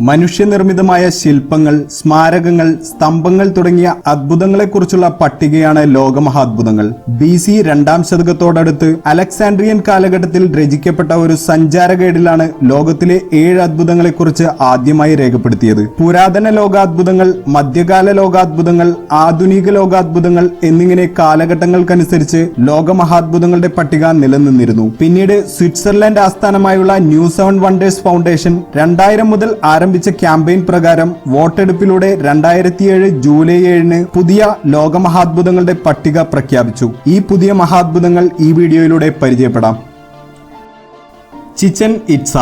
മനുഷ്യനിർമ്മിതമായ ശില്പങ്ങൾ, സ്മാരകങ്ങൾ, സ്തംഭങ്ങൾ തുടങ്ങിയ അത്ഭുതങ്ങളെക്കുറിച്ചുള്ള പട്ടികയാണ് ലോകമഹാത്ഭുതങ്ങൾ. BC 2-ാം ശതകത്തോടടുത്ത് അലക്സാൻഡ്രിയൻ കാലഘട്ടത്തിൽ രചിക്കപ്പെട്ട ഒരു സഞ്ചാര ഗൈഡിലാണ് ലോകത്തിലെ 7 അത്ഭുതങ്ങളെക്കുറിച്ച് ആദ്യമായി രേഖപ്പെടുത്തിയത്. പുരാതന ലോകാത്ഭുതങ്ങൾ, മധ്യകാല ലോകാത്ഭുതങ്ങൾ, ആധുനിക ലോകാത്ഭുതങ്ങൾ എന്നിങ്ങനെ കാലഘട്ടങ്ങൾക്കനുസരിച്ച് ലോകമഹാത്ഭുതങ്ങളുടെ പട്ടിക നിലനിന്നിരുന്നു. പിന്നീട് സ്വിറ്റ്സർലൻഡ് ആസ്ഥാനമായുള്ള ന്യൂ 7 വണ്ടേഴ്സ് ഫൗണ്ടേഷൻ 2000 മുതൽ ആരംഭിച്ച ക്യാമ്പയിൻ പ്രകാരം വോട്ടെടുപ്പിലൂടെ 2007 ജൂലൈ 7-ന് പുതിയ ലോകമഹാത്ഭുതങ്ങളുടെ പട്ടിക പ്രഖ്യാപിച്ചു. ഈ പുതിയ മഹാത്ഭുതങ്ങൾ ഈ വീഡിയോയിലൂടെ പരിചയപ്പെടാം. ചിച്ചൻ ഇറ്റ്സ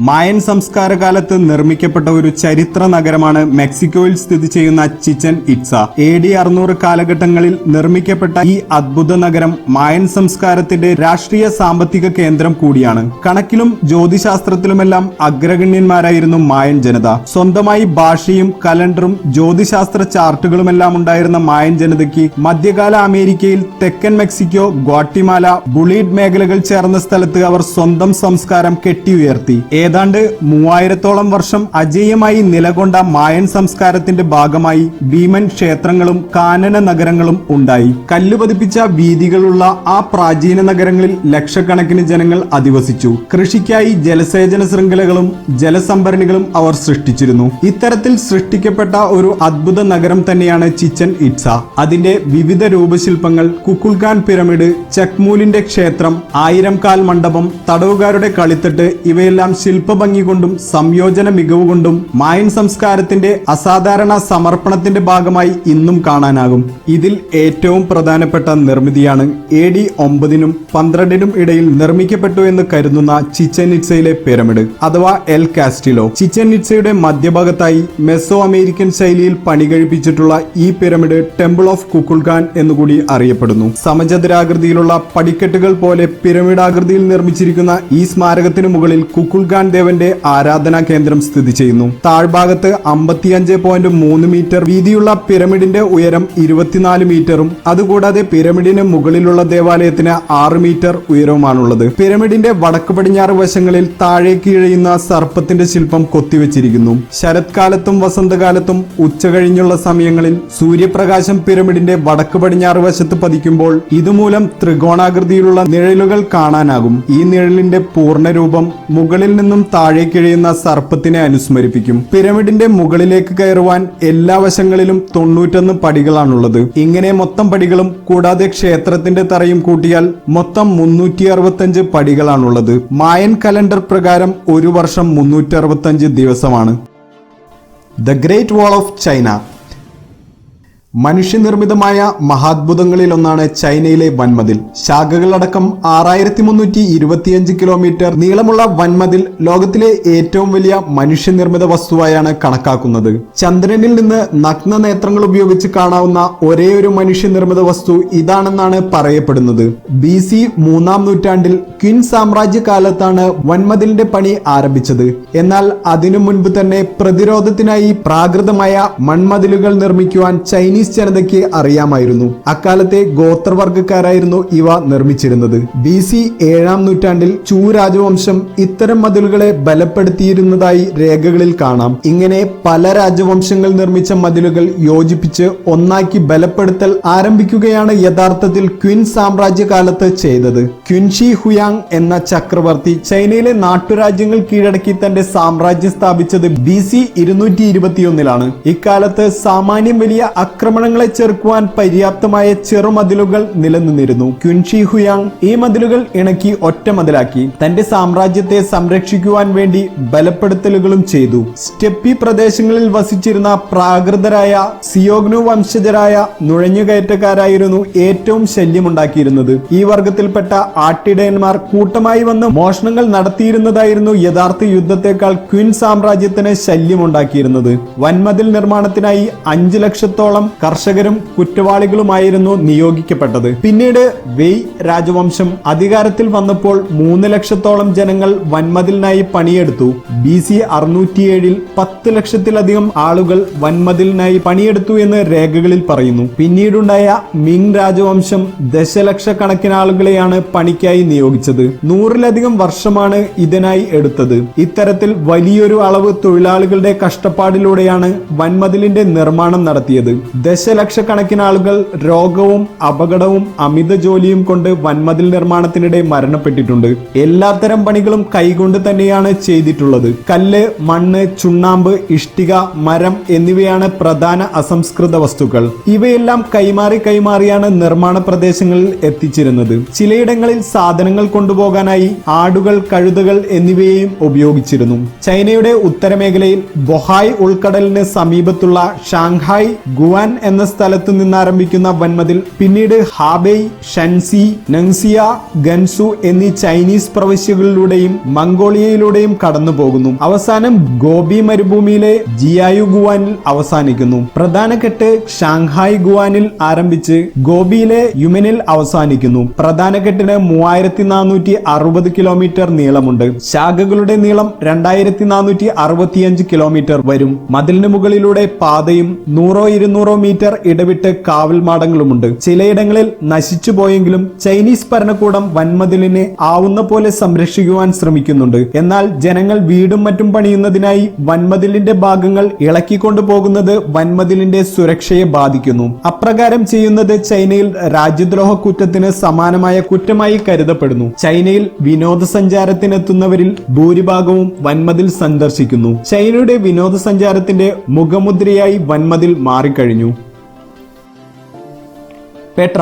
മായൻ സംസ്കാര കാലത്ത് നിർമ്മിക്കപ്പെട്ട ഒരു ചരിത്ര നഗരമാണ് മെക്സിക്കോയിൽ സ്ഥിതി ചെയ്യുന്ന ചിച്ചൻ ഇറ്റ്സ. AD 600 കാലഘട്ടങ്ങളിൽ നിർമ്മിക്കപ്പെട്ട ഈ അദ്ഭുത നഗരം മായൻ സംസ്കാരത്തിന്റെ രാഷ്ട്രീയ സാമ്പത്തിക കേന്ദ്രം കൂടിയാണ്. കണക്കിലും ജ്യോതിശാസ്ത്രത്തിലുമെല്ലാം അഗ്രഗണ്യന്മാരായിരുന്നു മായൻ ജനത. സ്വന്തമായി ഭാഷയും കലണ്ടറും ജ്യോതിശാസ്ത്ര ചാർട്ടുകളുമെല്ലാം ഉണ്ടായിരുന്ന മായൻ ജനതയ്ക്ക് മധ്യകാല അമേരിക്കയിൽ തെക്കൻ മെക്സിക്കോ, ഗ്വാട്ടിമാല, ബുളീഡ് മേഖലകൾ ചേർന്ന സ്ഥലത്ത് അവർ സ്വന്തം സംസ്കാരം കെട്ടിയുയർത്തി. ഏതാണ്ട് 3000-ഓളം വർഷം അജേയമായി നിലകൊണ്ട മായൻ സംസ്കാരത്തിന്റെ ഭാഗമായി ഭീമൻ ക്ഷേത്രങ്ങളും കാനന നഗരങ്ങളും ഉണ്ടായി. കല്ലുപതിപ്പിച്ച വീതികളുള്ള ആ പ്രാചീന നഗരങ്ങളിൽ ലക്ഷക്കണക്കിന് ജനങ്ങൾ അധിവസിച്ചു. കൃഷിക്കായി ജലസേചന ശൃംഖലകളും ജലസംഭരണികളും അവർ സൃഷ്ടിച്ചിരുന്നു. ഇത്തരത്തിൽ സൃഷ്ടിക്കപ്പെട്ട ഒരു അദ്ഭുത നഗരം തന്നെയാണ് ചിച്ചൻ ഇറ്റ്സ. അതിന്റെ വിവിധ രൂപശില്പങ്ങൾ, കുക്കുൾഖാൻ പിരമിഡ്, ചക്മൂലിന്റെ ക്ഷേത്രം, 1000 കാൽ മണ്ഡപം, തടവുകാരുടെ കളിത്തട്ട് ഇവയെല്ലാം ശില്പഭംഗി കൊണ്ടും സംയോജന മികവ് കൊണ്ടും മായൻ സംസ്കാരത്തിന്റെ അസാധാരണ സമർപ്പണത്തിന്റെ ഭാഗമായി ഇന്നും കാണാനാകും. ഇതിൽ ഏറ്റവും പ്രധാനപ്പെട്ട നിർമ്മിതിയാണ് AD 9-നും 12-നും ഇടയിൽ നിർമ്മിക്കപ്പെട്ടു എന്ന് കരുതുന്ന ചിച്ചൻ ഇറ്റ്സയിലെ പിരമിഡ് അഥവാ എൽ കാസ്റ്റിലോ. ചിച്ചൻ ഇറ്റ്സയുടെ മധ്യഭാഗത്തായി മെസോ അമേരിക്കൻ ശൈലിയിൽ പണി കഴിപ്പിച്ചിട്ടുള്ള ഈ പിരമിഡ് ടെമ്പിൾ ഓഫ് കുക്കുൾഖാൻ എന്നുകൂടി അറിയപ്പെടുന്നു. സമചതുരാകൃതിയിലുള്ള പടിക്കെട്ടുകൾ പോലെ പിരമിഡാകൃതിയിൽ നിർമ്മിച്ചിരിക്കുന്ന ഈ സ്മാരകത്തിനു മുകളിൽ കുക്കുൾഖാൻ ദേവന്റെ ആരാധനാ കേന്ദ്രം സ്ഥിതി ചെയ്യുന്നു. താഴ്ഭാഗത്ത് 55.3 മീറ്റർ വീതിയുള്ള പിരമിഡിന്റെ ഉയരം 24 മീറ്ററും അതുകൂടാതെ പിരമിഡിന് മുകളിലുള്ള ദേവാലയത്തിന് 6 മീറ്റർ ഉയരവുമാണുള്ളത്. പിരമിഡിന്റെ വടക്ക് പടിഞ്ഞാറ് വശങ്ങളിൽ താഴേക്ക് ഇഴയുന്ന സർപ്പത്തിന്റെ ശില്പം കൊത്തിവെച്ചിരിക്കുന്നു. ശരത്കാലത്തും വസന്തകാലത്തും ഉച്ച കഴിഞ്ഞുള്ള സമയങ്ങളിൽ സൂര്യപ്രകാശം പിരമിഡിന്റെ വടക്ക് പടിഞ്ഞാറ് വശത്ത് പതിക്കുമ്പോൾ ഇതുമൂലം ത്രികോണാകൃതിയിലുള്ള നിഴലുകൾ കാണാനാകും. ഈ നിഴലിന്റെ പൂർണ്ണരൂപം മുകളിൽ നിന്നും താഴേക്കിഴയുന്ന സർപ്പത്തിനെ അനുസ്മരിപ്പിക്കും. പിരമിഡിന്റെ മുകളിലേക്ക് കയറുവാൻ എല്ലാ വശങ്ങളിലും 91 പടികളാണുള്ളത്. ഇങ്ങനെ മൊത്തം പടികളും കൂടാതെ ക്ഷേത്രത്തിന്റെ തറയും കൂട്ടിയാൽ മൊത്തം 365 പടികളാണുള്ളത്. മായൻ കലണ്ടർ പ്രകാരം ഒരു വർഷം 365 ദിവസമാണ്. The Great Wall of China മനുഷ്യനിർമ്മിതമായ മഹാത്ഭുതങ്ങളിൽ ഒന്നാണ് ചൈനയിലെ വൻമതിൽ. ശാഖകളടക്കം 6325 കിലോമീറ്റർ നീളമുള്ള വൻമതിൽ ലോകത്തിലെ ഏറ്റവും വലിയ മനുഷ്യനിർമ്മിത വസ്തുവായാണ് കണക്കാക്കുന്നത്. ചന്ദ്രനിൽ നിന്ന് നഗ്ന നേത്രങ്ങൾ ഉപയോഗിച്ച് കാണാവുന്ന ഒരേയൊരു മനുഷ്യനിർമ്മിത വസ്തു ഇതാണെന്നാണ് പറയപ്പെടുന്നത്. BC 3-ാം നൂറ്റാണ്ടിൽ ക്വിൻ സാമ്രാജ്യ കാലത്താണ് വൻമതിലിന്റെ പണി ആരംഭിച്ചത്. എന്നാൽ അതിനു മുൻപ് തന്നെ പ്രതിരോധത്തിനായി പ്രാകൃതമായ മൺമതിലുകൾ നിർമ്മിക്കുവാൻ ചൈനീസ് ജനതയ്ക്ക് അറിയാമായിരുന്നു. അക്കാലത്തെ ഗോത്രവർഗക്കാരായിരുന്നു ഇവ നിർമ്മിച്ചിരുന്നത്. BC 7-ാം നൂറ്റാണ്ടിൽ ചൂ രാജവംശം ഇത്തരം മതിലുകളെ ബലപ്പെടുത്തിയിരുന്നതായി രേഖകളിൽ കാണാം. ഇങ്ങനെ പല രാജവംശങ്ങൾ നിർമ്മിച്ച മതിലുകൾ യോജിപ്പിച്ച് ഒന്നാക്കി ബലപ്പെടുത്തൽ ആരംഭിക്കുകയാണ് യഥാർത്ഥത്തിൽ ക്വിൻ സാമ്രാജ്യ കാലത്ത് ചെയ്തത്. ക്വിൻ ഷി ഹുയാങ് എന്ന ചക്രവർത്തി ചൈനയിലെ നാട്ടുരാജ്യങ്ങൾ കീഴടക്കി തന്റെ സാമ്രാജ്യം സ്ഥാപിച്ചത് BC 221-ലാണ്. ഇക്കാലത്ത് സാമാന്യം വലിയ ആക്രമണങ്ങളെ ചെറുക്കുവാൻ പര്യാപ്തമായ ചെറുമതിലുകൾ നിലനിന്നിരുന്നു. ക്വിൻ ഷി ഹുയാങ് ഈ മതിലുകൾ ഇണക്കി ഒറ്റ മതിലാക്കി തന്റെ സാമ്രാജ്യത്തെ സംരക്ഷിക്കുവാൻ വേണ്ടി ബലപ്പെടുത്തലുകളും ചെയ്തു. സ്റ്റെപ്പി പ്രദേശങ്ങളിൽ വസിച്ചിരുന്ന പ്രാകൃതരായ സിയോഗ്നു വംശജരായ നുഴഞ്ഞുകയറ്റക്കാരായിരുന്നു ഏറ്റവും ശല്യമുണ്ടാക്കിയിരുന്നത്. ഈ വർഗത്തിൽപ്പെട്ട ആട്ടിടയന്മാർ കൂട്ടമായി വന്ന് മോഷണങ്ങൾ നടത്തിയിരുന്നതായിരുന്നു യഥാർത്ഥ യുദ്ധത്തെക്കാൾ ക്വിൻ സാമ്രാജ്യത്തിന് ശല്യമുണ്ടാക്കിയിരുന്നത്. വൻമതിൽ നിർമ്മാണത്തിനായി 5 ലക്ഷത്തോളം കർഷകരും കുറ്റവാളികളുമായിരുന്നു നിയോഗിക്കപ്പെട്ടത്. പിന്നീട് വെയ് രാജവംശം അധികാരത്തിൽ വന്നപ്പോൾ 3 ലക്ഷത്തോളം ജനങ്ങൾ വൻമതിലിനായി പണിയെടുത്തു. BC 607 10 ലക്ഷത്തിലധികം ആളുകൾ വൻമതിലിനായി പണിയെടുത്തു എന്ന് രേഖകളിൽ പറയുന്നു. പിന്നീടുണ്ടായ മിങ് രാജവംശം ദശലക്ഷക്കണക്കിന് ആളുകളെയാണ് പണിക്കായി നിയോഗിച്ചത്. 100-ലധികം വർഷമാണ് ഇതിനായി എടുത്തത്. ഇത്തരത്തിൽ വലിയൊരു അളവ് തൊഴിലാളികളുടെ കഷ്ടപ്പാടിലൂടെയാണ് വൻമതിലിന്റെ നിർമ്മാണം നടത്തിയത്. ദശലക്ഷക്കണക്കിന് ആളുകൾ രോഗവും അപകടവും അമിത ജോലിയും കൊണ്ട് വൻമതിൽ നിർമ്മാണത്തിനിടെ മരണപ്പെട്ടിട്ടുണ്ട്. എല്ലാത്തരം പണികളും കൈകൊണ്ട് തന്നെയാണ് ചെയ്തിട്ടുള്ളത്. കല്ല്, മണ്ണ്, ചുണ്ണാമ്പ്, ഇഷ്ടിക, മരം എന്നിവയാണ് പ്രധാന അസംസ്കൃത വസ്തുക്കൾ. ഇവയെല്ലാം കൈമാറിയാണ് നിർമ്മാണ പ്രദേശങ്ങളിൽ എത്തിച്ചിരുന്നത്. ചിലയിടങ്ങളിൽ സാധനങ്ങൾ കൊണ്ടുപോകാനായി ആടുകൾ, കഴുതകൾ എന്നിവയെയും ഉപയോഗിച്ചിരുന്നു. ചൈനയുടെ ഉത്തരമേഖലയിൽ ബൊഹായ് ഉൾക്കടലിന് സമീപത്തുള്ള ഷാങ്ഹായ് ഗുവാൻ എന്ന സ്ഥലത്തു നിന്നാരംഭിക്കുന്ന വൻമതിൽ പിന്നീട് ഹാബെയ്, ഷൻസി, നങ്സിയ, ഗൻസു എന്നീ ചൈനീസ് പ്രവിശ്യകളിലൂടെയും മംഗോളിയയിലൂടെയും കടന്നു പോകുന്നു. അവസാനം ഗോബി മരുഭൂമിയിലെ ജിയായു ഗുവാനിൽ അവസാനിക്കുന്നു. പ്രധാന കെട്ട് ഷാങ്ഹായ് ഗുവാനിൽ ആരംഭിച്ച് ഗോബിയിലെ യുമെനിൽ അവസാനിക്കുന്നു. പ്രധാന കെട്ടിന് 3460 കിലോമീറ്റർ നീളമുണ്ട്. ശാഖകളുടെ നീളം 2465 കിലോമീറ്റർ വരും. മതിലിന് മുകളിലൂടെ പാതയും 100-200 മീറ്റർ ഇടവിട്ട് കാവൽ മാടങ്ങളുമുണ്ട്. ചിലയിടങ്ങളിൽ നശിച്ചു പോയെങ്കിലും ചൈനീസ് ഭരണകൂടം വൻമതിലിനെ ആവുന്ന പോലെ സംരക്ഷിക്കുവാൻ ശ്രമിക്കുന്നുണ്ട്. എന്നാൽ ജനങ്ങൾ വീടും മറ്റും പണിയുന്നതിനായി വൻമതിലിന്റെ ഭാഗങ്ങൾ ഇളക്കിക്കൊണ്ടു പോകുന്നത് വൻമതിലിന്റെ സുരക്ഷയെ ബാധിക്കുന്നു. അപ്രകാരം ചെയ്യുന്നത് ചൈനയിൽ രാജ്യദ്രോഹ കുറ്റത്തിന് സമാനമായ കുറ്റമായി കരുതപ്പെടുന്നു. ചൈനയിൽ വിനോദസഞ്ചാരത്തിനെത്തുന്നവരിൽ ഭൂരിഭാഗവും വൻമതിൽ സന്ദർശിക്കുന്നു. ചൈനയുടെ വിനോദസഞ്ചാരത്തിന്റെ മുഖമുദ്രയായി വൻമതിൽ മാറിക്കഴിഞ്ഞു. പെട്ര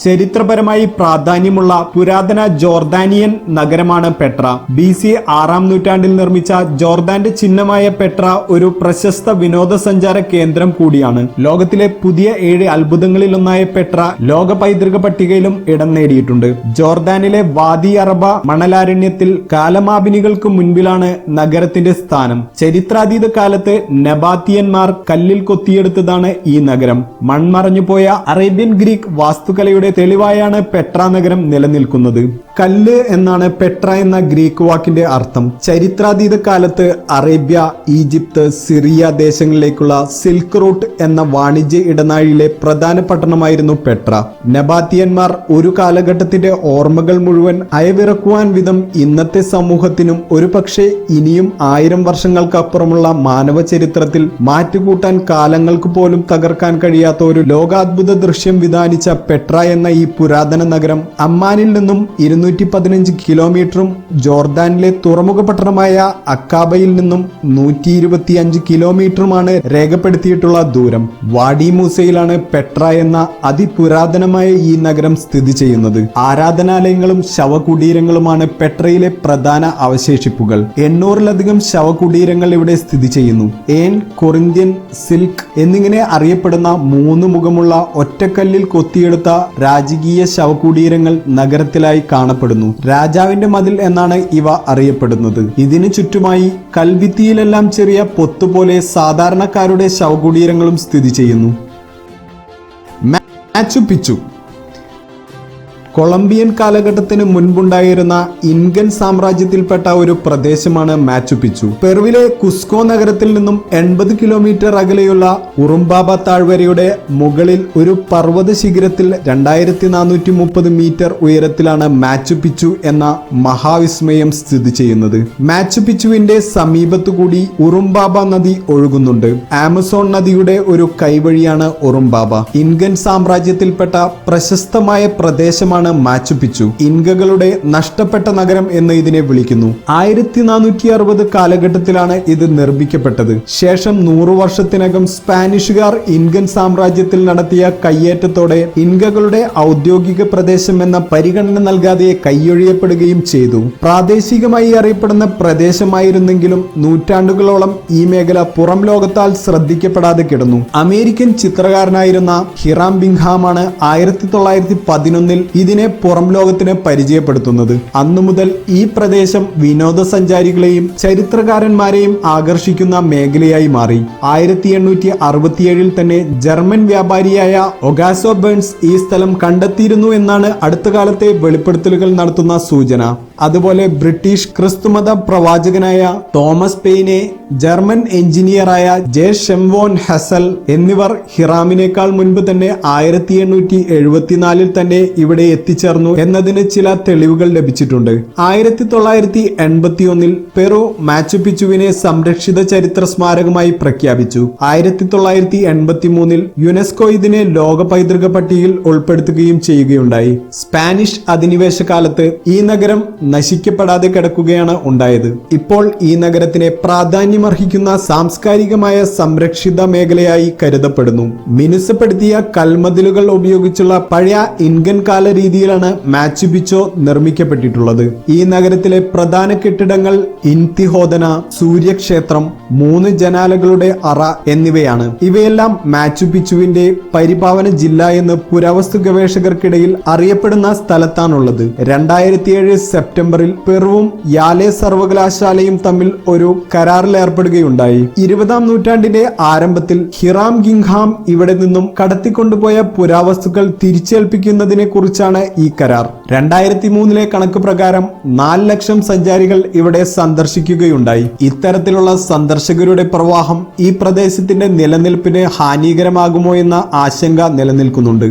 ചരിത്രപരമായി പ്രാധാന്യമുള്ള പുരാതന ജോർദാനിയൻ നഗരമാണ് പെട്ര. BC 6-ാം നൂറ്റാണ്ടിൽ നിർമ്മിച്ച ജോർദാന്റെ ചിഹ്നമായ പെട്ര ഒരു പ്രശസ്ത വിനോദസഞ്ചാര കേന്ദ്രം കൂടിയാണ്. ലോകത്തിലെ പുതിയ 7 അത്ഭുതങ്ങളിലൊന്നായ പെട്ര ലോക പൈതൃക പട്ടികയിലും ഇടം നേടിയിട്ടുണ്ട്. ജോർദാനിലെ വാദി അറബ മണലാരണ്യത്തിൽ കാലമാപിനികൾക്ക് മുൻപിലാണ് നഗരത്തിന്റെ സ്ഥാനം. ചരിത്രാതീത കാലത്ത് നബാത്തിയന്മാർ കല്ലിൽ കൊത്തിയെടുത്തതാണ് ഈ നഗരം. മൺമറഞ്ഞുപോയ അറേബ്യൻ ഗ്രീക്ക് വാസ്തുകലയുടെ തെളിവായാണ് പെട്ര നഗരം നിലനിൽക്കുന്നത്. കല്ല് എന്നാണ് പെട്ര എന്ന ഗ്രീക്ക് വാക്കിന്റെ അർത്ഥം. ചരിത്രാതീത കാലത്ത് അറേബ്യ, ഈജിപ്ത്, സിറിയ ദേശങ്ങളിലേക്കുള്ള സിൽക്ക് റൂട്ട് എന്ന വാണിജ്യ ഇടനാഴിയിലെ പ്രധാന പട്ടണമായിരുന്നു പെട്ര. നബാത്തിയന്മാർ ഒരു കാലഘട്ടത്തിന്റെ ഓർമ്മകൾ മുഴുവൻ അയവിറക്കുവാൻ വിധം ഇന്നത്തെ സമൂഹത്തിനും ഒരുപക്ഷെ ഇനിയും 1000 വർഷങ്ങൾക്കപ്പുറമുള്ള മാനവ ചരിത്രത്തിൽ മാറ്റുകൂട്ടാൻ കാലങ്ങൾക്ക് പോലും തകർക്കാൻ കഴിയാത്ത ഒരു ലോകാത്ഭുത ദൃശ്യം വിധാനിച്ച പെട്ര എന്ന ഈ പുരാതന നഗരം അമ്മാനിൽ നിന്നും 215 കിലോമീറ്ററും ജോർദാനിലെ തുറമുഖ പട്ടണമായ അക്കാബയിൽ നിന്നും 125 കിലോമീറ്ററുമാണ് രേഖപ്പെടുത്തിയിട്ടുള്ള ദൂരം. വാഡി മൂസയിലാണ് പെട്ര എന്ന അതിപുരാതനമായ ഈ നഗരം സ്ഥിതി ചെയ്യുന്നത്. ആരാധനാലയങ്ങളും ശവകുടീരങ്ങളുമാണ് പെട്രയിലെ പ്രധാന അവശേഷിപ്പുകൾ. 800-ലധികം ശവകുടീരങ്ങൾ ഇവിടെ സ്ഥിതി ചെയ്യുന്നു. ഏൻ, കൊറിന്ത്യൻ, സിൽക്ക് എന്നിങ്ങനെ അറിയപ്പെടുന്ന 3 മുഖമുള്ള ഒറ്റക്കല്ലിൽ കൊത്തിയെടുത്ത രാജകീയ ശവകുടീരങ്ങൾ നഗരത്തിലായി കാണപ്പെടുന്നു. രാജാവിന്റെ മതിൽ എന്നാണ് ഇവ അറിയപ്പെടുന്നത്. ഇതിനു ചുറ്റുമായി കൽഭിത്തിയിലെല്ലാം ചെറിയ പൊത്തുപോലെ സാധാരണക്കാരുടെ ശവകുടീരങ്ങളും സ്ഥിതി ചെയ്യുന്നു. മാച്ചു പിച്ചു കൊളംബിയൻ കാലഘട്ടത്തിന് മുൻപുണ്ടായിരുന്ന ഇൻകൻ സാമ്രാജ്യത്തിൽപ്പെട്ട ഒരു പ്രദേശമാണ് മാച്ചു പിച്ചു. പെറുവിലെ കുസ്കോ നഗരത്തിൽ നിന്നും 80 കിലോമീറ്റർ അകലെയുള്ള ഉറുംബാബ താഴ്വരയുടെ മുകളിൽ ഒരു പർവ്വത ശിഖരത്തിൽ 2430 മീറ്റർ ഉയരത്തിലാണ് മാച്ചു പിച്ചു എന്ന മഹാവിസ്മയം സ്ഥിതി ചെയ്യുന്നത്. മാച്ചു പിച്ചുവിന്റെ സമീപത്തുകൂടി ഉറുംബാബ നദി ഒഴുകുന്നുണ്ട്. ആമസോൺ നദിയുടെ ഒരു കൈവഴിയാണ് ഉറുംബാബ. ഇൻകൻ സാമ്രാജ്യത്തിൽപ്പെട്ട പ്രശസ്തമായ പ്രദേശമാണ് മാച്ചു പിച്ചു. ഇൻകകളുടെ നഷ്ടപ്പെട്ട നഗരം എന്ന് ഇതിനെ വിളിക്കുന്നു. 1460 കാലഘട്ടത്തിലാണ് ഇത് നിർമ്മിക്കപ്പെട്ടത്. ശേഷം 100 വർഷത്തിനകം സ്പാനിഷുകാർ ഇൻകൻ സാമ്രാജ്യത്തിൽ നടത്തിയ കയ്യേറ്റത്തോടെ ഇൻകകളുടെ ഔദ്യോഗിക പ്രദേശം എന്ന പരിഗണന നൽകാതെ കൈയൊഴിയപ്പെടുകയും ചെയ്തു. പ്രാദേശികമായി അറിയപ്പെടുന്ന പ്രദേശമായിരുന്നെങ്കിലും നൂറ്റാണ്ടുകളോളം ഈ മേഖല പുറം ലോകത്താൽ ശ്രദ്ധിക്കപ്പെടാതെ കിടന്നു. അമേരിക്കൻ ചിത്രകാരനായിരുന്ന ഹിറാം ബിങ്ഹാമാണ് 1911 ഇതിനെ ഇതിനെ പുറം ലോകത്തിന് പരിചയപ്പെടുത്തുന്നത്. അന്നു മുതൽ ഈ പ്രദേശം വിനോദസഞ്ചാരികളെയും ചരിത്രകാരന്മാരെയും ആകർഷിക്കുന്ന മേഖലയായി മാറി. 1867 തന്നെ ജർമ്മൻ വ്യാപാരിയായ ഒഗാസോ ബേൺസ് ഈ സ്ഥലം കണ്ടെത്തിയിരുന്നു എന്നാണ് അടുത്ത കാലത്തെ വെളിപ്പെടുത്തലുകൾ നടത്തുന്ന സൂചന. അതുപോലെ ബ്രിട്ടീഷ് ക്രിസ്തുമത പ്രവാചകനായ തോമസ് പെയിനെ, ജർമ്മൻ എഞ്ചിനീയറായ ജെ ഷെംവോൺ ഹെസൽ എന്നിവർ ഹിറാമിനേക്കാൾ മുൻപ് തന്നെ 1874 തന്നെ ഇവിടെ എത്തിച്ചേർന്നു എന്നതിന് ചില തെളിവുകൾ ലഭിച്ചിട്ടുണ്ട്. 1981 പെറു മാച്ചു പിച്ചുവിനെ സംരക്ഷിത ചരിത്ര സ്മാരകമായി പ്രഖ്യാപിച്ചു. 1983 യുനെസ്കോ ഇതിനെ ലോക പൈതൃക പട്ടികയിൽ ഉൾപ്പെടുത്തുകയും ചെയ്യുകയുണ്ടായി. സ്പാനിഷ് അധിനിവേശ കാലത്ത് ഈ നഗരം നശിക്കപ്പെടാതെ കിടക്കുകയാണ് ഉണ്ടായത്. ഇപ്പോൾ ഈ നഗരത്തിനെ പ്രാധാന്യമർഹിക്കുന്ന സാംസ്കാരികമായ സംരക്ഷിത മേഖലയായി കരുതപ്പെടുന്നു. മിനുസപ്പെടുത്തിയ കൽമതിലുകൾ ഉപയോഗിച്ചുള്ള പഴയ ഇൻകൻ കാല രീതിയിലാണ് മാച്ചു പിച്ചോ നിർമ്മിക്കപ്പെട്ടിട്ടുള്ളത്. ഈ നഗരത്തിലെ പ്രധാന കെട്ടിടങ്ങൾ ഇൻതിഹോദന, സൂര്യക്ഷേത്രം, 3 ജനാലകളുടെ അറ എന്നിവയാണ്. ഇവയെല്ലാം മാച്ചു പിച്ചുവിന്റെ പരിപാവന ജില്ല എന്ന് പുരാവസ്തു ഗവേഷകർക്കിടയിൽ അറിയപ്പെടുന്ന സ്ഥലത്താണുള്ളത്. 2007 സെപ്റ്റംബറിൽ പെറുവും യാലെ സർവകലാശാലയും തമ്മിൽ ഒരു കരാറിൽ ഏർപ്പെടുകയുണ്ടായി. 20-ാം നൂറ്റാണ്ടിന്റെ ആരംഭത്തിൽ ഹിറാം ഗിങ്ഹാം ഇവിടെ നിന്നും കടത്തിക്കൊണ്ടുപോയ പുരാവസ്തുക്കൾ തിരിച്ചേൽപ്പിക്കുന്നതിനെ കുറിച്ചാണ് ഈ കരാർ. 2003 കണക്ക് പ്രകാരം 4 ലക്ഷം സഞ്ചാരികൾ ഇവിടെ സന്ദർശിക്കുകയുണ്ടായി. ഇത്തരത്തിലുള്ള സന്ദർശകരുടെ പ്രവാഹം ഈ പ്രദേശത്തിന്റെ നിലനിൽപ്പിന് ഹാനികരമാകുമോ എന്ന ആശങ്ക നിലനിൽക്കുന്നുണ്ട്.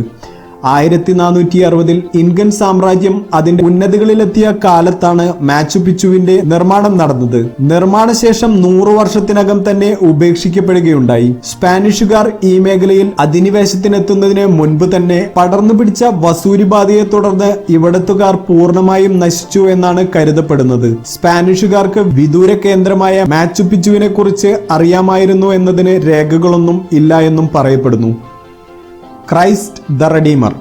1460 ഇൻകൻ സാമ്രാജ്യം അതിന്റെ ഉന്നതികളിലെത്തിയ കാലത്താണ് മാച്ചു പിച്ചുവിന്റെ നിർമ്മാണം നടന്നത്. നിർമ്മാണശേഷം 100 വർഷത്തിനകം തന്നെ ഉപേക്ഷിക്കപ്പെടുകയുണ്ടായി. സ്പാനിഷുകാർ ഈ മേഖലയിൽ അധിനിവേശത്തിനെത്തുന്നതിന് മുൻപ് തന്നെ പടർന്നു പിടിച്ച വസൂരിബാധയെ തുടർന്ന് ഇവിടത്തുകാർ പൂർണ്ണമായും നശിച്ചു എന്നാണ് കരുതപ്പെടുന്നത്. സ്പാനിഷുകാർക്ക് വിദൂര കേന്ദ്രമായ മാച്ചു പിച്ചുവിനെ കുറിച്ച് അറിയാമായിരുന്നു എന്നതിന് രേഖകളൊന്നും ഇല്ല എന്നും പറയപ്പെടുന്നു. Christ the redeemer.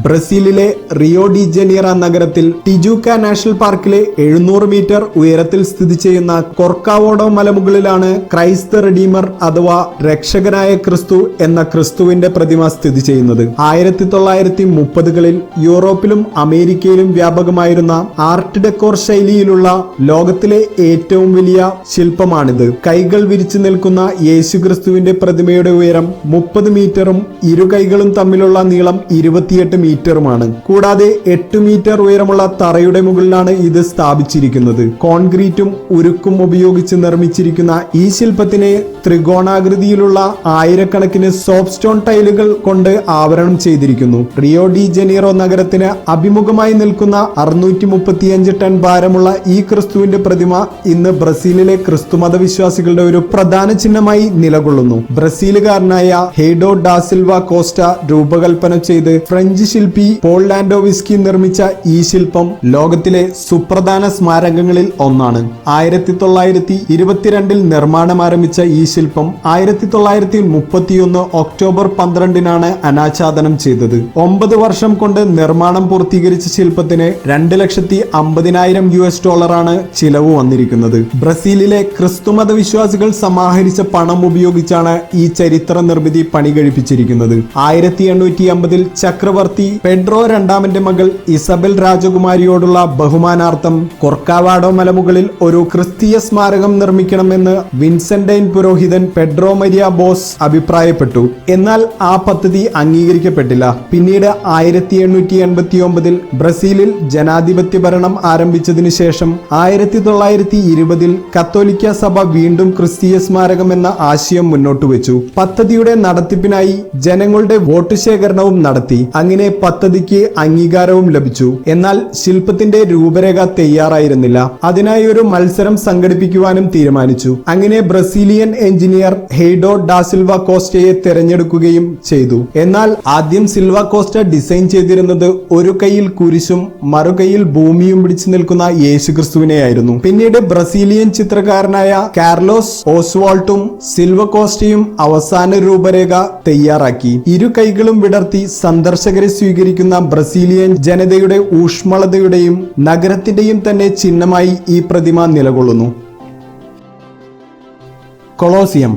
ബ്രസീലിലെ റിയോ ഡി ജനീറ നഗരത്തിൽ ടിജൂക്ക നാഷണൽ പാർക്കിലെ 700 മീറ്റർ ഉയരത്തിൽ സ്ഥിതി ചെയ്യുന്ന കൊർക്കാവോഡോ മലമുകളിലാണ് ക്രൈസ്റ്റ് ദ റെഡീമർ അഥവാ രക്ഷകനായ ക്രിസ്തു എന്ന ക്രിസ്തുവിന്റെ പ്രതിമ സ്ഥിതി ചെയ്യുന്നത്. 1930കളിൽ യൂറോപ്പിലും അമേരിക്കയിലും വ്യാപകമായിരുന്ന ആർട്ട് ഡെക്കോർ ശൈലിയിലുള്ള ലോകത്തിലെ ഏറ്റവും വലിയ ശില്പമാണിത്. കൈകൾ വിരിച്ചു നിൽക്കുന്ന യേശുക്രിസ്തുവിന്റെ പ്രതിമയുടെ ഉയരം 30 മീറ്ററും ഇരു കൈകളും തമ്മിലുള്ള നീളം 28 മീറ്ററുമാണ്. കൂടാതെ 8 മീറ്റർ ഉയരമുള്ള തറയുടെ മുകളിലാണ് ഇത് സ്ഥാപിച്ചിരിക്കുന്നത്. കോൺക്രീറ്റും ഉരുക്കും ഉപയോഗിച്ച് നിർമ്മിച്ചിരിക്കുന്ന ഈ ശില്പത്തിനെ ത്രികോണാകൃതിയിലുള്ള ആയിരക്കണക്കിന് സോപ്പ് സ്റ്റോൺ ടൈലുകൾ കൊണ്ട് ആവരണം ചെയ്തിരിക്കുന്നു. റിയോ ഡി ജനീറോ നഗരത്തിന് അഭിമുഖമായി നിൽക്കുന്ന 635 ടൺ ഭാരമുള്ള ഈ ക്രിസ്തുവിന്റെ പ്രതിമ ഇന്ന് ബ്രസീലിലെ ക്രിസ്തുമത വിശ്വാസികളുടെ ഒരു പ്രധാന ചിഹ്നമായി നിലകൊള്ളുന്നു. ബ്രസീലുകാരനായ ഹെയ്ഡോ ഡാ സിൽവ കോസ്റ്റ രൂപകൽപ്പന ചെയ്ത് ഫ്രഞ്ച് ശില്പി പോൾ ലാൻഡോവിസ്കി നിർമ്മിച്ച ഈ ശില്പം ലോകത്തിലെ സുപ്രധാന സ്മാരകങ്ങളിൽ ഒന്നാണ്. 1922 നിർമ്മാണം ആരംഭിച്ച ഈ ശില്പം 1931 ഒക്ടോബർ 12 അനാച്ഛാദനം ചെയ്തത്. 9 വർഷം കൊണ്ട് നിർമ്മാണം പൂർത്തീകരിച്ച ശില്പത്തിന് $250,000 ചിലവ് വന്നിരിക്കുന്നത്. ബ്രസീലിലെ ക്രിസ്തുമത വിശ്വാസികൾ സമാഹരിച്ച പണം ഉപയോഗിച്ചാണ് ഈ ചരിത്ര നിർമ്മിതി പണി കഴിപ്പിച്ചിരിക്കുന്നത്. 1850 ചക്രവർത്തി പെഡ്രോ രണ്ടാമന്റെ മകൾ ഇസബൽ രാജകുമാരിയോടുള്ള ബഹുമാനാർത്ഥം കൊർക്കാവാഡോ മലമുകളിൽ ഒരു ക്രിസ്തീയ സ്മാരകം നിർമ്മിക്കണമെന്ന് വിൻസെന്റൈൻ പുരോഹിതൻ പെഡ്രോ മരിയ ബോസ് അഭിപ്രായപ്പെട്ടു. എന്നാൽ ആ പദ്ധതി അംഗീകരിക്കപ്പെട്ടില്ല. പിന്നീട് 1889 ബ്രസീലിൽ ജനാധിപത്യ ഭരണം ആരംഭിച്ചതിനു ശേഷം 1920 കത്തോലിക്ക സഭ വീണ്ടും ക്രിസ്തീയ സ്മാരകം എന്ന ആശയം മുന്നോട്ട് വെച്ചു. പദ്ധതിയുടെ നടത്തിപ്പിനായി ജനങ്ങളുടെ വോട്ട് ശേഖരണവും നടത്തി. അങ്ങനെ പദ്ധതിക്ക് അംഗീകാരവും ലഭിച്ചു. എന്നാൽ ശില്പത്തിന്റെ രൂപരേഖ തയ്യാറായിരുന്നില്ല. അതിനായി ഒരു മത്സരം സംഘടിപ്പിക്കുവാനും തീരുമാനിച്ചു. അങ്ങനെ ബ്രസീലിയൻ എഞ്ചിനീയർ ഹെയ്ഡോ ഡാ സിൽവ കോസ്റ്റയെ തിരഞ്ഞെടുക്കുകയും ചെയ്തു. എന്നാൽ ആദ്യം സിൽവ കോസ്റ്റ ഡിസൈൻ ചെയ്തിരുന്നത് ഒരു കൈയിൽ കുരിശും മറുകൈയിൽ ഭൂമിയും പിടിച്ചു നിൽക്കുന്ന യേശുക്രിസ്തുവിനെയായിരുന്നു. പിന്നീട് ബ്രസീലിയൻ ചിത്രകാരനായ കാർലോസ് ഓസ്വാൾട്ടും സിൽവ കോസ്റ്റയും അവസാന രൂപരേഖ തയ്യാറാക്കി. ഇരു കൈകളും വിടർത്തി സന്ദർശകരെ സ്വീകരിക്കുന്ന ബ്രസീലിയൻ ജനതയുടെ ഊഷ്മളതയുടെയും നഗരത്തിന്റെയും തന്നെ ചിഹ്നമായി ഈ പ്രതിമ നിലകൊള്ളുന്നു. കൊളോസിയം.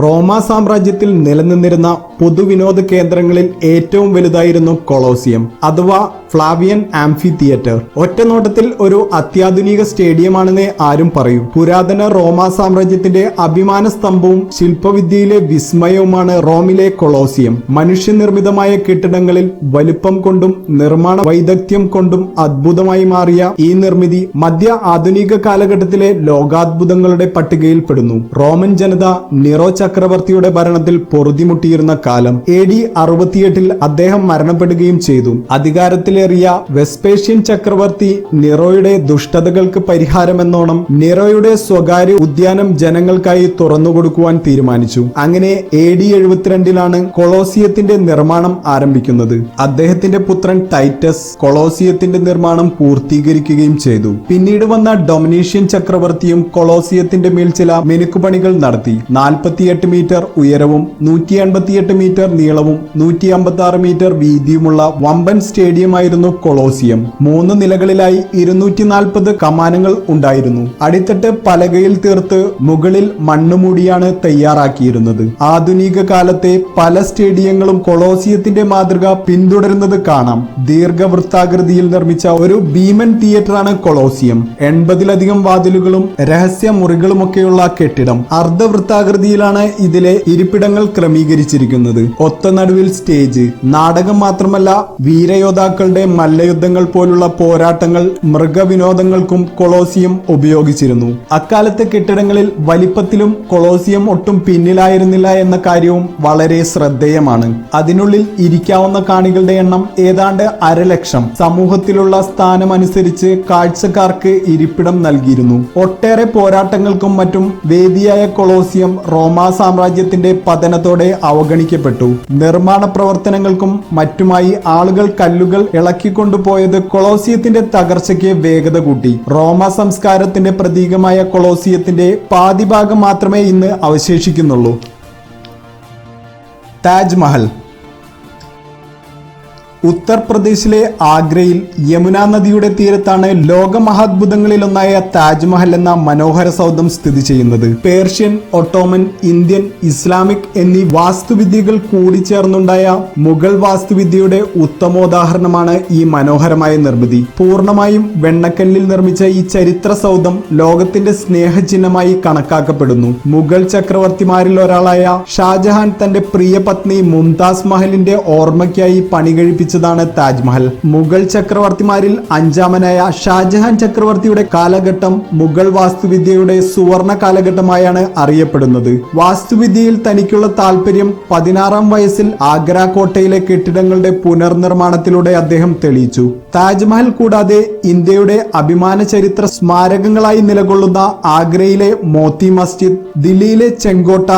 റോമാ സാമ്രാജ്യത്തിൽ നിലനിന്നിരുന്ന പൊതുവിനോദ കേന്ദ്രങ്ങളിൽ ഏറ്റവും വലുതായിരുന്നു കൊളോസിയം അഥവാ ഫ്ലാവിയൻ ആംഫി തിയേറ്റർ. ഒറ്റനോട്ടത്തിൽ ഒരു അത്യാധുനിക സ്റ്റേഡിയമാണെന്നേ ആരും പറയൂ. പുരാതന റോമാ സാമ്രാജ്യത്തിന്റെ അഭിമാന സ്തംഭവും ശില്പവിദ്യയിലെ വിസ്മയവുമാണ് റോമിലെ കൊളോസിയം. മനുഷ്യനിർമ്മിതമായ കെട്ടിടങ്ങളിൽ വലിപ്പം കൊണ്ടും നിർമ്മാണ വൈദഗ്ധ്യം കൊണ്ടും അത്ഭുതമായി മാറിയ ഈ നിർമ്മിതി മധ്യ ആധുനിക കാലഘട്ടത്തിലെ ലോകാത്ഭുതങ്ങളുടെ പട്ടികയിൽപ്പെടുന്നു. റോമൻ ജനത നിറോ ചക്രവർത്തിയുടെ ഭരണത്തിൽ പൊറുതിമുട്ടിയിരുന്ന കാലം. AD 68 അദ്ദേഹം മരണപ്പെടുകയും ചെയ്തു. അധികാരത്തിലേറിയ വെസ്പേഷ്യൻ ചക്രവർത്തി നിറോയുടെ ദുഷ്ടതകൾക്ക് പരിഹാരമെന്നോണം നിറോയുടെ സ്വകാര്യ ഉദ്യാനം ജനങ്ങൾക്കായി തുറന്നുകൊടുക്കുവാൻ തീരുമാനിച്ചു. അങ്ങനെ AD 72 കൊളോസിയത്തിന്റെ നിർമ്മാണം ആരംഭിക്കുന്നത്. അദ്ദേഹത്തിന്റെ പുത്രൻ ടൈറ്റസ് കൊളോസിയത്തിന്റെ നിർമ്മാണം പൂർത്തീകരിക്കുകയും ചെയ്തു. പിന്നീട് വന്ന ഡൊമിനീഷ്യൻ ചക്രവർത്തിയും കൊളോസിയത്തിന്റെ മേൽ ചില മിനുക്കുപണികൾ നടത്തി. 48 മീറ്റർ ഉയരവും 188 മീറ്റർ നീളവും 156 മീറ്റർ വീതിയുമുള്ള വമ്പൻ സ്റ്റേഡിയമായിരുന്നു കൊളോസിയം. 3 നിലകളിലായി 240 കമാനങ്ങൾ ഉണ്ടായിരുന്നു. അടിത്തട്ട് പലകയിൽ തീർത്ത് മുകളിൽ മണ്ണുമൂടിയാണ് തയ്യാറാക്കിയിരുന്നത്. ആധുനിക കാലത്തെ പല സ്റ്റേഡിയങ്ങളും കൊളോസിയത്തിന്റെ മാതൃക പിന്തുടരുന്നത് കാണാം. ദീർഘവൃത്താകൃതിയിൽ നിർമ്മിച്ച ഒരു ഭീമൻ തിയേറ്ററാണ് കൊളോസിയം. 80-ലധികം വാതിലുകളും രഹസ്യ മുറികളുമൊക്കെയുള്ള കെട്ടിടം. അർദ്ധവൃത്താകൃതിയിലാണ് ഇതിലെ ഇരിപ്പിടങ്ങൾ ക്രമീകരിച്ചിരിക്കുന്നത്. ഒത്ത നടുവിൽ സ്റ്റേജ്. നാടകം മാത്രമല്ല, വീരയോദ്ധാക്കളുടെ മല്ലയുദ്ധങ്ങൾ പോലുള്ള പോരാട്ടങ്ങൾ മൃഗവിനോദങ്ങൾക്കും കൊളോസിയം ഉപയോഗിച്ചിരുന്നു. അക്കാലത്തെ കെട്ടിടങ്ങളിൽ വലിപ്പത്തിലും കൊളോസിയം ഒട്ടും പിന്നിലായിരുന്നില്ല എന്ന കാര്യവും വളരെ ശ്രദ്ധേയമാണ്. അതിനുള്ളിൽ ഇരിക്കാവുന്ന കാണികളുടെ എണ്ണം ഏതാണ്ട് 1,00,000. സമൂഹത്തിലുള്ള സ്ഥാനമനുസരിച്ച് കാഴ്ചക്കാർക്ക് ഇരിപ്പിടം നൽകിയിരുന്നു. ഒട്ടേറെ പോരാട്ടങ്ങൾക്കും മറ്റും വേദിയായ കൊളോസിയം റോമാ സാമ്രാജ്യത്തിന്റെ പതനത്തോടെ അവഗണിക്കപ്പെട്ടു. നിർമ്മാണ പ്രവർത്തനങ്ങൾക്കും മറ്റുമായി ആളുകൾ കല്ലുകൾ ഇളക്കിക്കൊണ്ടുപോയത് കൊളോസിയത്തിന്റെ തകർച്ചയ്ക്ക് വേഗത കൂട്ടി. റോമാ സംസ്കാരത്തിന്റെ പ്രതീകമായ കൊളോസിയത്തിന്റെ പാതിഭാഗം മാത്രമേ ഇന്ന് അവശേഷിക്കുന്നുള്ളൂ. താജ്മഹൽ. ഉത്തർപ്രദേശിലെ ആഗ്രയിൽ യമുന നദിയുടെ തീരത്താണ് ലോകമഹാത്ഭുതങ്ങളിലൊന്നായ താജ്മഹൽ എന്ന മനോഹര സൗധം സ്ഥിതി ചെയ്യുന്നത്. പേർഷ്യൻ, ഒട്ടോമൻ, ഇന്ത്യൻ, ഇസ്ലാമിക് എന്നീ വാസ്തുവിദ്യകൾ കൂടിച്ചേർന്നുണ്ടായ മുഗൾ വാസ്തുവിദ്യയുടെ ഉത്തമോദാഹരണമാണ് ഈ മനോഹരമായ നിർമ്മിതി. പൂർണ്ണമായും വെണ്ണക്കല്ലിൽ നിർമ്മിച്ച ഈ ചരിത്ര സൗധം ലോകത്തിന്റെ സ്നേഹചിഹ്നമായി കണക്കാക്കപ്പെടുന്നു. മുഗൾ ചക്രവർത്തിമാരിൽ ഒരാളായ ഷാജഹാൻ തന്റെ പ്രിയ പത്നി മുംതാസ് മഹലിന്റെ ഓർമ്മയ്ക്കായി പണികഴിപ്പിച്ച താജ്മഹൽ. മുഗൾ ചക്രവർത്തിമാരിൽ 5ാമനായ ഷാജഹാൻ ചക്രവർത്തിയുടെ കാലഘട്ടം മുഗൾ വാസ്തുവിദ്യയുടെ സുവർണ കാലഘട്ടമായാണ് അറിയപ്പെടുന്നത്. വാസ്തുവിദ്യയിൽ തനിക്കുള്ള താല്പര്യം 16ാം വയസ്സിൽ ആഗ്ര കോട്ടയിലെ കെട്ടിടങ്ങളുടെ പുനർനിർമ്മാണത്തിലൂടെ അദ്ദേഹം തെളിയിച്ചു. താജ്മഹൽ കൂടാതെ ഇന്ത്യയുടെ അഭിമാന ചരിത്ര സ്മാരകങ്ങളായി നിലകൊള്ളുന്ന ആഗ്രയിലെ മോത്തി മസ്ജിദ്, ദില്ലിയിലെ ചെങ്കോട്ട,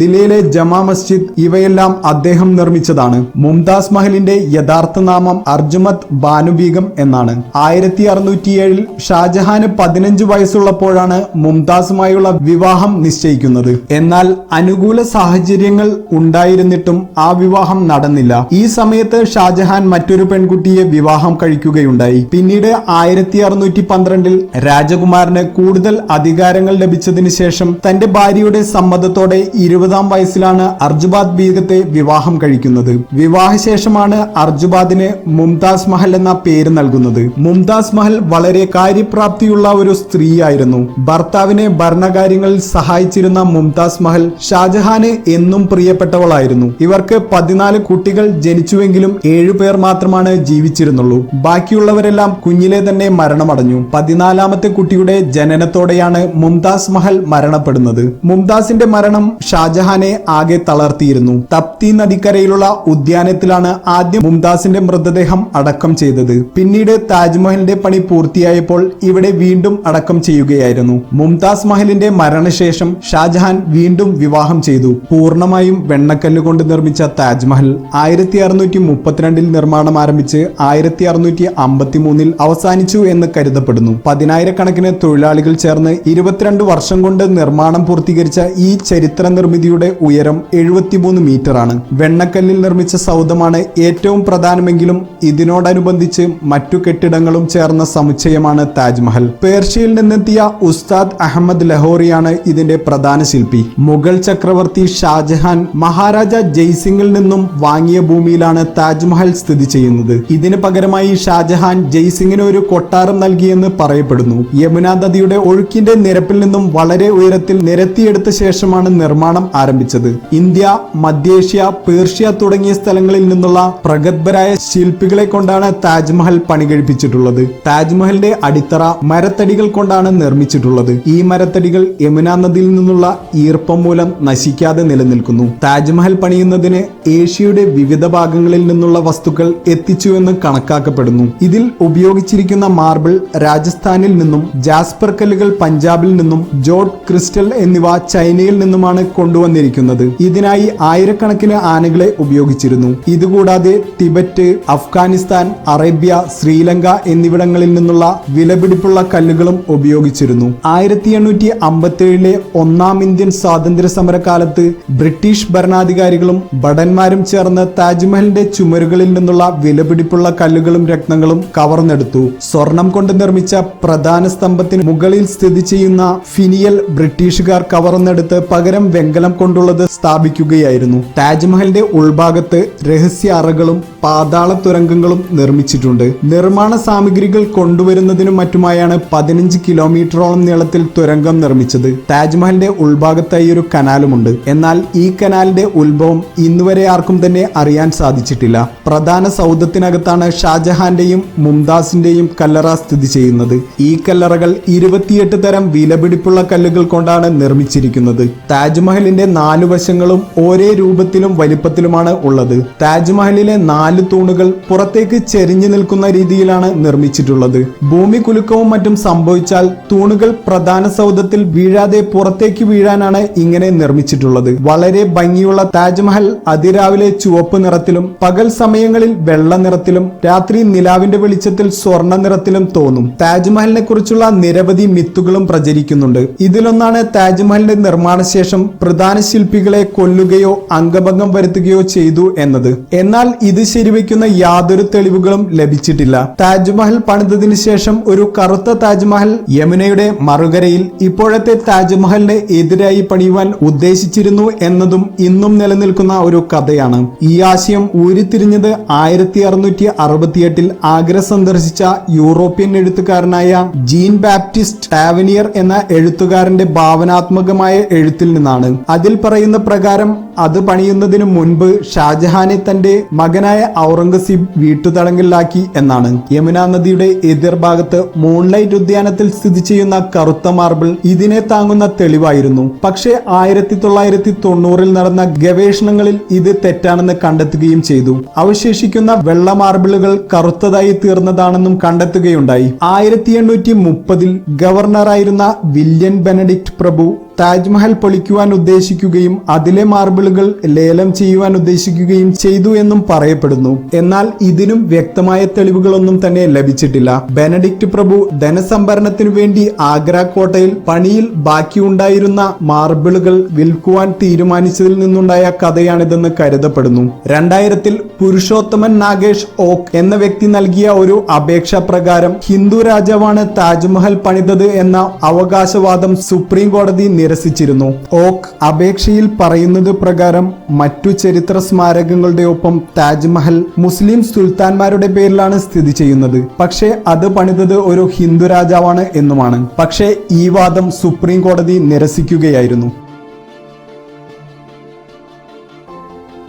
ദില്ലിയിലെ ജമാ മസ്ജിദ് ഇവയെല്ലാം അദ്ദേഹം നിർമ്മിച്ചതാണ്. മുംതാസ് മഹലിന്റെ യഥാർത്ഥ നാമം അർജുമത് ബാനു ബീഗം എന്നാണ്. 1607 ഷാജഹാന് 15 വയസ്സുള്ളപ്പോഴാണ് മുംതാസുമായുള്ള വിവാഹം നിശ്ചയിക്കുന്നത്. എന്നാൽ അനുകൂല സാഹചര്യങ്ങൾ ഉണ്ടായിരുന്നിട്ടും ആ വിവാഹം നടന്നില്ല. ഈ സമയത്ത് ഷാജഹാൻ മറ്റൊരു പെൺകുട്ടിയെ വിവാഹം കഴിക്കുകയുണ്ടായി. പിന്നീട് 1612 രാജകുമാരന് കൂടുതൽ അധികാരങ്ങൾ ലഭിച്ചതിനു ശേഷം തന്റെ ഭാര്യയുടെ സമ്മതത്തോടെ 20ാം വയസ്സിലാണ് അർജുബാദ് ബീഗത്തെ വിവാഹം കഴിക്കുന്നത്. വിവാഹശേഷമാണ് അർജുബാദിന് മുംതാസ് മഹൽ എന്ന പേര് നൽകുന്നത്. മുംതാസ് മഹൽ വളരെ കാര്യപ്രാപ്തിയുള്ള ഒരു സ്ത്രീയായിരുന്നു. ഭർത്താവിനെ ഭരണകാര്യങ്ങളിൽ സഹായിച്ചിരുന്ന മുംതാസ് മഹൽ ഷാജഹാന് എന്നും പ്രിയപ്പെട്ടവളായിരുന്നു. ഇവർക്ക് 14 കുട്ടികൾ ജനിച്ചുവെങ്കിലും 7 പേർ മാത്രമാണ് ജീവിച്ചിരുന്നുള്ളൂ. ബാക്കിയുള്ളവരെല്ലാം കുഞ്ഞിലെ തന്നെ മരണമടഞ്ഞു. 14ാമത്തെ കുട്ടിയുടെ ജനനത്തോടെയാണ് മുംതാസ് മഹൽ മരണപ്പെടുന്നത്. മുംതാസിന്റെ മരണം ഷാജഹാനെ ആകെ തളർത്തിയിരുന്നു. തപ്തി നദിക്കരയിലുള്ള ഉദ്യാനത്തിലാണ് ആദ്യം മുംതാസിന്റെ മൃതദേഹം അടക്കം ചെയ്തത്. പിന്നീട് താജ്മഹലിന്റെ പണി പൂർത്തിയായപ്പോൾ ഇവിടെ വീണ്ടും അടക്കം ചെയ്യുകയായിരുന്നു. മുംതാസ് മഹലിന്റെ മരണശേഷം ഷാജഹാൻ വീണ്ടും വിവാഹം ചെയ്തു. പൂർണ്ണമായും വെണ്ണക്കല്ല് കൊണ്ട് നിർമ്മിച്ച താജ്മഹൽ 1632 നിർമ്മാണം ആരംഭിച്ച് 1653 അവസാനിച്ചു എന്ന് കരുതപ്പെടുന്നു. 10,000 കണക്കിന് തൊഴിലാളികൾ ചേർന്ന് 22 വർഷം കൊണ്ട് നിർമ്മാണം പൂർത്തീകരിച്ച ഈ ചരിത്ര നിർമ്മിതി വീതിയുടെ ഉയരം 73 മീറ്ററാണ്. വെണ്ണക്കല്ലിൽ നിർമ്മിച്ച സൗധമാണ് ഏറ്റവും പ്രധാനമെങ്കിലും ഇതിനോടനുബന്ധിച്ച് മറ്റു കെട്ടിടങ്ങളും ചേർന്ന സമുച്ചയമാണ് താജ്മഹൽ. പേർഷ്യയിൽ നിന്നെത്തിയ ഉസ്താദ് അഹമ്മദ് ലഹോറിയാണ് ഇതിന്റെ പ്രധാന ശില്പി. മുഗൾ ചക്രവർത്തി ഷാജഹാൻ മഹാരാജ ജയ്സിംഗിൽ നിന്നും വാങ്ങിയ ഭൂമിയിലാണ് താജ്മഹൽ സ്ഥിതി ചെയ്യുന്നത്. ഇതിന് പകരമായി ഷാജഹാൻ ജയ്സിംഗിന് ഒരു കൊട്ടാരം നൽകിയെന്ന് പറയപ്പെടുന്നു. യമുനാ നദിയുടെ ഒഴുക്കിന്റെ നിരപ്പിൽ നിന്നും വളരെ ഉയരത്തിൽ നിരത്തിയെടുത്ത ശേഷമാണ് നിർമ്മാണം ആരംഭിച്ചത്. ഇന്ത്യ, മധ്യേഷ്യ, പേർഷ്യ തുടങ്ങിയ സ്ഥലങ്ങളിൽ നിന്നുള്ള പ്രഗത്ഭരായ ശില്പികളെ കൊണ്ടാണ് താജ്മഹൽ പണികഴിപ്പിച്ചിട്ടുള്ളത്. താജ്മഹലിന്റെ അടിത്തറ മരത്തടികൾ കൊണ്ടാണ് നിർമ്മിച്ചിട്ടുള്ളത്. ഈ മരത്തടികൾ യമുനാ നദിയിൽ നിന്നുള്ള ഈർപ്പം മൂലം നശിക്കാതെ നിലനിൽക്കുന്നു. താജ്മഹൽ പണിയുന്നതിന് ഏഷ്യയുടെ വിവിധ ഭാഗങ്ങളിൽ നിന്നുള്ള വസ്തുക്കൾ എത്തിച്ചുവെന്ന് കണക്കാക്കപ്പെടുന്നു. ഇതിൽ ഉപയോഗിച്ചിരിക്കുന്ന മാർബിൾ രാജസ്ഥാനിൽ നിന്നും, ജാസ്പർ കല്ലുകൾ പഞ്ചാബിൽ നിന്നും, ജോഡ് ക്രിസ്റ്റൽ എന്നിവ ചൈനയിൽ നിന്നുമാണ് കൊണ്ടുവന്നിരിക്കുന്നത്. ഇതിനായി ആയിരക്കണക്കിന് ആനകളെ ഉപയോഗിച്ചിരുന്നു. ഇതുകൂടാതെ ടിബറ്റ്, അഫ്ഗാനിസ്ഥാൻ, അറേബ്യ, ശ്രീലങ്ക എന്നിവിടങ്ങളിൽ നിന്നുള്ള വിലപിടിപ്പുള്ള കല്ലുകളും ഉപയോഗിച്ചിരുന്നു. 1857 ഒന്നാം ഇന്ത്യൻ സ്വാതന്ത്ര്യ സമര കാലത്ത് ബ്രിട്ടീഷ് ഭരണാധികാരികളും ഭടന്മാരും ചേർന്ന് താജ്മഹലിന്റെ ചുമരുകളിൽ നിന്നുള്ള വിലപിടിപ്പുള്ള കല്ലുകളും രത്നങ്ങളും കവർന്നെടുത്തു. സ്വർണം കൊണ്ട് നിർമ്മിച്ച പ്രധാന സ്തംഭത്തിന് മുകളിൽ സ്ഥിതി ചെയ്യുന്ന ഫിനിയൽ ബ്രിട്ടീഷുകാർ കവർന്നെടുത്ത് പകരം വെങ്കലം കൊണ്ടുള്ളത് സ്ഥാപിക്കുകയായിരുന്നു. താജ്മഹലിന്റെ ഉൾഭാഗത്ത് രഹസ്യ അറകളും പാതാള തുരങ്കങ്ങളും നിർമ്മിച്ചിട്ടുണ്ട്. നിർമ്മാണ സാമഗ്രികൾ കൊണ്ടുവരുന്നതിനും മറ്റുമായാണ് 15 കിലോമീറ്ററോളം നീളത്തിൽ തുരങ്കം നിർമ്മിച്ചത്. താജ്മഹലിന്റെ ഉൾഭാഗത്തായി ഒരു കനാലുമുണ്ട്. എന്നാൽ ഈ കനാലിന്റെ ഉത്ഭവം ഇന്നുവരെ ആർക്കും തന്നെ അറിയാൻ സാധിച്ചിട്ടില്ല. പ്രധാന സൗധത്തിനകത്താണ് ഷാജഹാന്റെയും മുംതാസിന്റെയും കല്ലറ സ്ഥിതി ചെയ്യുന്നത്. ഈ കല്ലറകൾ 28 തരം വിലപിടിപ്പുള്ള കല്ലുകൾ കൊണ്ടാണ് നിർമ്മിച്ചിരിക്കുന്നത്. താജ്മഹലിന്റെ 4 വശങ്ങളും ഒരേ രൂപത്തിലും വലിപ്പത്തിലുമാണ് ഉള്ളത്. താജ്മഹലിലെ 4 തൂണുകൾ പുറത്തേക്ക് ചെരിഞ്ഞു നിൽക്കുന്ന രീതിയിലാണ് നിർമ്മിച്ചിട്ടുള്ളത്. ഭൂമി കുലുക്കവും മറ്റും സംഭവിച്ചാൽ തൂണുകൾ പ്രധാന സൗധത്തിൽ വീഴാതെ പുറത്തേക്ക് വീഴാനാണ് ഇങ്ങനെ നിർമ്മിച്ചിട്ടുള്ളത്. വളരെ ഭംഗിയുള്ള താജ്മഹൽ അതിരാവിലെ ചുവപ്പ് നിറത്തിലും പകൽ സമയങ്ങളിൽ വെള്ള നിറത്തിലും രാത്രി നിലാവിന്റെ വെളിച്ചത്തിൽ സ്വർണ്ണ നിറത്തിലും തോന്നും. താജ്മഹലിനെ കുറിച്ചുള്ള നിരവധി മിത്തുകളും പ്രചരിക്കുന്നുണ്ട്. ഇതിലൊന്നാണ് താജ്മഹലിന്റെ നിർമ്മാണശേഷം പ്രധാന ശില്പികളെ കൊല്ലുകയോ അംഗഭംഗം വരുത്തുകയോ ചെയ്തു എന്നത്. എന്നാൽ ഇത് ശരിവയ്ക്കുന്ന യാതൊരു തെളിവുകളും ലഭിച്ചിട്ടില്ല. താജ്മഹൽ പണിതതിനു ശേഷം ഒരു കറുത്ത താജ്മഹൽ യമുനയുടെ മറുകരയിൽ ഇപ്പോഴത്തെ താജ്മഹലിന് എതിരായി പണിയുവാൻ ഉദ്ദേശിച്ചിരുന്നു എന്നതും ഇന്നും നിലനിൽക്കുന്ന ഒരു കഥയാണ്. ഈ ആശയം ഉരുത്തിരിഞ്ഞത് 1668 ആഗ്ര സന്ദർശിച്ച യൂറോപ്യൻ എഴുത്തുകാരനായ ജീൻ ബാപ്റ്റിസ്റ്റ് ടാവനിയർ എന്ന എഴുത്തുകാരന്റെ ഭാവനാത്മകമായ എഴുത്തിൽ നിന്നാണ്. അതിൽ പറയുന്ന പ്രകാരം അത് പണിയുന്നതിനു മുൻപ് ഷാജഹാനെ തന്റെ മകനായ ഔറംഗസീബ് വീട്ടുതടങ്കലിലാക്കി എന്നാണ്. യമുനാ നദിയുടെ എതിർഭാഗത്ത് മൂൺലൈറ്റ് ഉദ്യാനത്തിൽ സ്ഥിതി ചെയ്യുന്ന കറുത്ത മാർബിൾ ഇതിനെ താങ്ങുന്ന തെളിവായിരുന്നു. പക്ഷേ 1990 നടന്ന ഗവേഷണങ്ങളിൽ ഇത് തെറ്റാണെന്ന് കണ്ടെത്തുകയും ചെയ്തു. അവശേഷിക്കുന്ന വെള്ള മാർബിളുകൾ കറുത്തതായി തീർന്നതാണെന്നും കണ്ടെത്തുകയുണ്ടായി. 1830 ഗവർണറായിരുന്ന വില്യം ബെനഡിക്ട് പ്രഭു താജ്മഹൽ പൊളിക്കുവാൻ ഉദ്ദേശിക്കുകയും അതിലെ മാർബിളുകൾ ലേലം ചെയ്യുവാൻ ഉദ്ദേശിക്കുകയും ചെയ്തു എന്നും പറയപ്പെടുന്നു. എന്നാൽ ഇതിനും വ്യക്തമായ തെളിവുകളൊന്നും തന്നെ ലഭിച്ചിട്ടില്ല. ബെനഡിക്ട് പ്രഭു ധനസംഭരണത്തിനു വേണ്ടി ആഗ്ര കോട്ടയിൽ പണിയിൽ ബാക്കിയുണ്ടായിരുന്ന മാർബിളുകൾ വിൽക്കുവാൻ തീരുമാനിച്ചതിൽ നിന്നുണ്ടായ കഥയാണിതെന്ന് കരുതപ്പെടുന്നു. 2000 പുരുഷോത്തമൻ നാഗേഷ് ഓക്ക് എന്ന വ്യക്തി നൽകിയ ഒരു അപേക്ഷ പ്രകാരം ഹിന്ദു രാജാവാണ് താജ്മഹൽ പണിതത് എന്ന അവകാശവാദം സുപ്രീം കോടതി നിരസിച്ചിരുന്നു. ഓക്ക് അപേക്ഷയിൽ പറയുന്നത് പ്രകാരം മറ്റു ചരിത്ര സ്മാരകങ്ങളുടെ ഒപ്പം താജ്മഹൽ മുസ്ലിം സുൽത്താൻമാരുടെ പേരിലാണ് സ്ഥിതി ചെയ്യുന്നത്. പക്ഷേ അത് പണിതത് ഒരു ഹിന്ദു രാജാവാണ് എന്നുമാണ്. പക്ഷേ ഈ വാദം സുപ്രീം കോടതി നിരസിക്കുകയായിരുന്നു.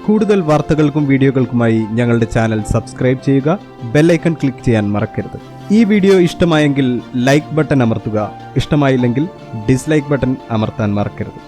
കൂടുതൽ വാർത്തകൾക്കും വീഡിയോകൾക്കുമായി ഞങ്ങളുടെ ചാനൽ സബ്സ്ക്രൈബ് ചെയ്യുക, ബെൽ ഐക്കൺ ക്ലിക്ക് ചെയ്യാൻ മറക്കരുത്. ഈ വീഡിയോ ഇഷ്ടമായെങ്കിൽ ലൈക്ക് ബട്ടൺ അമർത്തുക. ഇഷ്ടമായില്ലെങ്കിൽ ഡിസ്ലൈക്ക് ബട്ടൺ അമർത്താൻ മറക്കരുത്.